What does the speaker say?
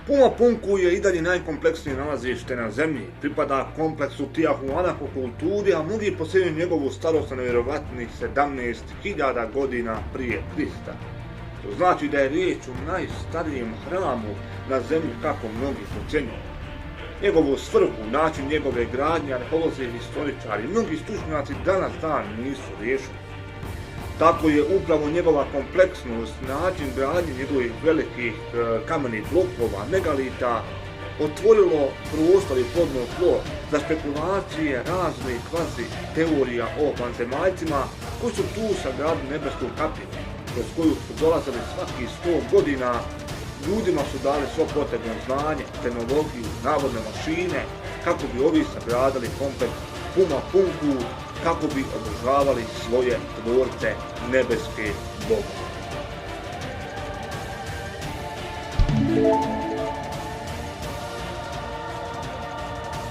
Puma Punku je i dalje najkompleksnije nalazište na zemlji, pripada kompleksu Tiahuana po kulturi, a mnogi posjećuju njegovu starost na nevjerovatnih 17.000 godina prije Krista. To znači da je riječ o najstarijem hramu na zemlji kako mnogi procjenjuju. Njegovu svrhu, način njegove gradnje, arheolozi i historičari, mnogi stručnjaci danas dan nisu riješili. Tako je upravo njegova kompleksnost, način gradnje njegovih velikih kamenih blokova, megalita, otvorilo prostor i plodno tlo za spekulacije raznih kvazi teorija o vanzemaljcima koji su tu sagradili nebesku kapiju, kroz koju su dolazili svakih 100 godina. Ljudima su dali svo potrebno znanje, tehnologiju, navodne mašine, kako bi ovi sagradili kompleks Puma Punku, kako bi obožavali svoje tvorce nebeske bogove.